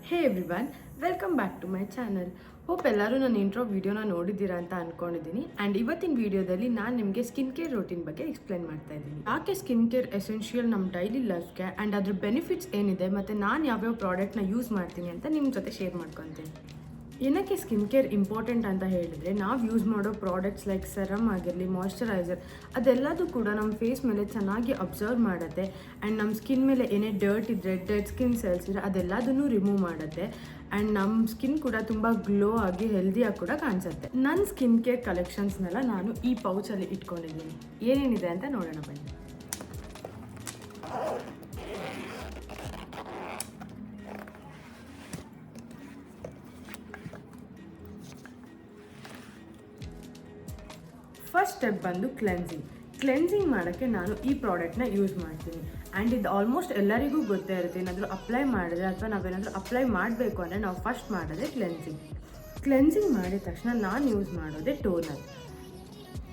Hey everyone, welcome back to my channel. Hope ಎಲ್ಲರೂ ನನ್ನ intro ವಿಡಿಯೋನ ನೋಡಿದ್ದೀರಾ ಅಂತ ಅಂದ್ಕೊಂಡಿದ್ದೀನಿ. ಆ್ಯಂಡ್ ಇವತ್ತಿನ ವಿಡಿಯೋದಲ್ಲಿ ನಾನು ನಿಮಗೆ ಸ್ಕಿನ್ ಕೇರ್ ರೂಟೀನ್ ಬಗ್ಗೆ ಎಕ್ಸ್ಪ್ಲೈನ್ ಮಾಡ್ತಾ ಇದ್ದೀನಿ. ಯಾಕೆ ಸ್ಕಿನ್ ಕೇರ್ ಎಸೆನ್ಷಿಯಲ್ ನಮ್ಮ ಡೈಲಿ ಲೈಫ್ಗೆ ಆ್ಯಂಡ್ ಅದ್ರ ಬೆನಿಫಿಟ್ಸ್ ಏನಿದೆ ಮತ್ತು ನಾನು ಯಾವ್ಯಾವ ಪ್ರಾಡಕ್ಟ್ನ ಯೂಸ್ ಮಾಡ್ತೀನಿ ಅಂತ ನಿಮ್ಮ ಜೊತೆ ಶೇರ್ ಮಾಡ್ಕೊತೀನಿ. ಏನಕ್ಕೆ ಸ್ಕಿನ್ ಕೇರ್ ಇಂಪಾರ್ಟೆಂಟ್ ಅಂತ ಹೇಳಿದರೆ, ನಾವು ಯೂಸ್ ಮಾಡೋ ಪ್ರಾಡಕ್ಟ್ಸ್ ಲೈಕ್ ಸೆರಮ್ ಆಗಿರಲಿ, ಮಾಯ್ಶ್ಚರೈಸರ್, ಅದೆಲ್ಲದೂ ಕೂಡ ನಮ್ಮ ಫೇಸ್ ಮೇಲೆ ಚೆನ್ನಾಗಿ ಅಬ್ಸರ್ವ್ ಮಾಡುತ್ತೆ. ಆ್ಯಂಡ್ ನಮ್ಮ ಸ್ಕಿನ್ ಮೇಲೆ ಏನೇ ಡರ್ಟ್ ಇದ್ದರೆ, ಡೆಡ್ ಸ್ಕಿನ್ ಸೆಲ್ಸ್ ಇದ್ದರೆ ಅದೆಲ್ಲದನ್ನು ರಿಮೂವ್ ಮಾಡುತ್ತೆ. ಆ್ಯಂಡ್ ನಮ್ಮ ಸ್ಕಿನ್ ಕೂಡ ತುಂಬ ಗ್ಲೋ ಆಗಿ ಹೆಲ್ದಿಯಾಗಿ ಕೂಡ ಕಾಣಿಸುತ್ತೆ. ನನ್ನ ಸ್ಕಿನ್ ಕೇರ್ ಕಲೆಕ್ಷನ್ಸ್ನೆಲ್ಲ ನಾನು ಈ ಪೌಚಲ್ಲಿ ಇಟ್ಕೊಂಡಿದ್ದೀನಿ. ಏನೇನಿದೆ ಅಂತ ನೋಡೋಣ ಬನ್ನಿ. ಫಸ್ಟ್ ಸ್ಟೆಪ್ ಬಂದು ಕ್ಲೆನ್ಸಿಂಗ್ ಮಾಡೋಕ್ಕೆ ನಾನು ಈ ಪ್ರಾಡಕ್ಟ್ನ ಯೂಸ್ ಮಾಡ್ತೀನಿ. ಆ್ಯಂಡ್ ಇದು ಆಲ್ಮೋಸ್ಟ್ ಎಲ್ಲರಿಗೂ ಗೊತ್ತೇ ಇರುತ್ತೆ. ಏನಾದರೂ ಅಪ್ಲೈ ಮಾಡಿದ್ರೆ ಅಥವಾ ನಾವೇನಾದರೂ ಅಪ್ಲೈ ಮಾಡಬೇಕು ಅಂದರೆ ನಾವು ಫಸ್ಟ್ ಮಾಡೋದೇ ಕ್ಲೆನ್ಸಿಂಗ್ ಮಾಡಿದ ತಕ್ಷಣ ನಾನು ಯೂಸ್ ಮಾಡೋದೇ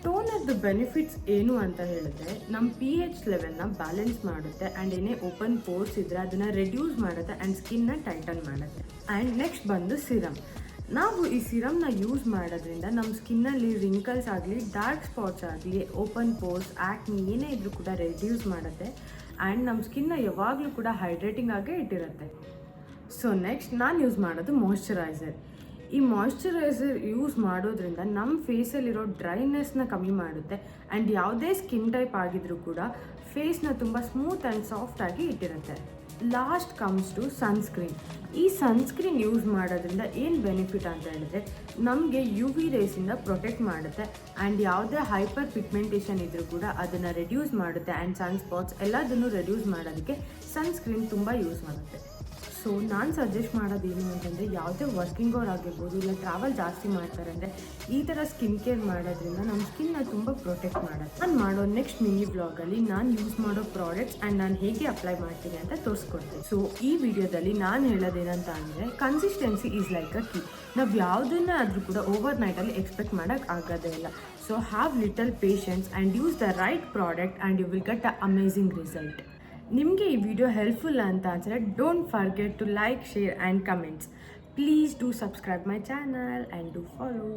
ಟೋನರ್ದು ಬೆನಿಫಿಟ್ಸ್ ಏನು ಅಂತ ಹೇಳಿದ್ರೆ, ನಮ್ಮ pH ಲೆವೆಲ್ನ ಬ್ಯಾಲೆನ್ಸ್ ಮಾಡುತ್ತೆ. ಆ್ಯಂಡ್ ಏನೇ ಓಪನ್ ಪೋರ್ಸ್ ಇದ್ದರೆ ಅದನ್ನು ರೆಡ್ಯೂಸ್ ಮಾಡುತ್ತೆ ಆ್ಯಂಡ್ ಸ್ಕಿನ್ನ ಟೈಟನ್ ಮಾಡುತ್ತೆ. ಆ್ಯಂಡ್ ನೆಕ್ಸ್ಟ್ ಬಂದು ಸಿರಮ್. ನಾವು ಈ ಸಿರಮ್ನ ಯೂಸ್ ಮಾಡೋದ್ರಿಂದ ನಮ್ಮ ಸ್ಕಿನ್ನಲ್ಲಿ ರಿಂಕಲ್ಸ್ ಆಗಲಿ, ಡಾರ್ಕ್ ಸ್ಪಾಟ್ಸ್ ಆಗಲಿ, ಓಪನ್ ಪೋರ್ಸ್, ಆ್ಯಕ್ನಿ ಏನೇ ಇದ್ರೂ ಕೂಡ ರೆಡ್ಯೂಸ್ ಮಾಡುತ್ತೆ. ಆ್ಯಂಡ್ ನಮ್ಮ ಸ್ಕಿನ್ನ ಯಾವಾಗಲೂ ಕೂಡ ಹೈಡ್ರೇಟಿಂಗ್ ಆಗೇ ಇಟ್ಟಿರುತ್ತೆ. ಸೊ ನೆಕ್ಸ್ಟ್ ನಾನು ಯೂಸ್ ಮಾಡೋದು ಮಾಯ್ಶ್ಚರೈಸರ್. ಈ ಮಾಯ್ಶ್ಚರೈಸರ್ ಯೂಸ್ ಮಾಡೋದ್ರಿಂದ ನಮ್ಮ ಫೇಸಲ್ಲಿರೋ ಡ್ರೈನೆಸ್ನ ಕಮ್ಮಿ ಮಾಡುತ್ತೆ. ಆ್ಯಂಡ್ ಯಾವುದೇ ಸ್ಕಿನ್ ಟೈಪ್ ಆಗಿದ್ರೂ ಕೂಡ ಫೇಸ್ನ ತುಂಬ ಸ್ಮೂತ್ ಆ್ಯಂಡ್ ಸಾಫ್ಟಾಗಿ ಇಟ್ಟಿರುತ್ತೆ. Last comes to sunscreen. ಈ ಸನ್ಸ್ಕ್ರೀನ್ ಯೂಸ್ ಮಾಡೋದ್ರಿಂದ ಏನು ಬೆನಿಫಿಟ್ ಅಂತ ಹೇಳಿದ್ರೆ, ನಮಗೆ ಯು ವಿ ರೇಸಿಂದ ಪ್ರೊಟೆಕ್ಟ್ ಮಾಡುತ್ತೆ. ಆ್ಯಂಡ್ ಯಾವುದೇ ಹೈಪರ್ ಪಿಗ್ಮೆಂಟೇಷನ್ ಇದ್ರೂ ಕೂಡ ಅದನ್ನು ರೆಡ್ಯೂಸ್ ಮಾಡುತ್ತೆ. ಆ್ಯಂಡ್ ಸನ್ಸ್ಪಾಟ್ಸ್ ಎಲ್ಲದನ್ನು ರೆಡ್ಯೂಸ್ ಮಾಡೋದಕ್ಕೆ ಸನ್ಸ್ಕ್ರೀನ್ ತುಂಬ ಯೂಸ್ ಮಾಡುತ್ತೆ. ಸೊ ನಾನು ಸಜೆಸ್ಟ್ ಮಾಡೋದೇನು ಅಂತಂದರೆ, ಯಾವುದೇ ವರ್ಕಿಂಗ್ ಅವರ್ ಆಗಿರ್ಬೋದು, ಇಲ್ಲ ಟ್ರಾವೆಲ್ ಜಾಸ್ತಿ ಮಾಡ್ತಾರೆ ಅಂದರೆ ಈ ಥರ ಸ್ಕಿನ್ ಕೇರ್ ಮಾಡೋದ್ರಿಂದ ನಮ್ಮ ಸ್ಕಿನ್ನ ತುಂಬ ಪ್ರೊಟೆಕ್ಟ್ ಮಾಡುತ್ತೆ. ನಾನು ಮಾಡೋ ನೆಕ್ಸ್ಟ್ ಮಿನಿ ವ್ಲಾಗಲ್ಲಿ ನಾನು ಯೂಸ್ ಮಾಡೋ ಪ್ರಾಡಕ್ಟ್ಸ್ ಆ್ಯಂಡ್ ನಾನು ಹೇಗೆ ಅಪ್ಲೈ ಮಾಡ್ತೀನಿ ಅಂತ ತೋರಿಸ್ಕೊಡ್ತೀನಿ. ಸೊ ಈ ವಿಡಿಯೋದಲ್ಲಿ ನಾನು ಹೇಳೋದೇನಂತ ಅಂದರೆ, consistency is like a key. ನಾವು ಯಾವುದನ್ನೇ ಆದರೂ ಕೂಡ ಓವರ್ ನೈಟಲ್ಲಿ ಎಕ್ಸ್ಪೆಕ್ಟ್ ಮಾಡೋಕ್ಕೆ ಆಗೋದೇ ಇಲ್ಲ. So have little patience and use the right product and you will get a amazing result. ನಿಮಗೆ ಈ ವಿಡಿಯೋ ಹೆಲ್ಪ್ಫುಲ್ ಅಂತ ಅನ್ಸಿದ್ರೆ, don't forget to like, share and comments. Please do subscribe my channel and do follow.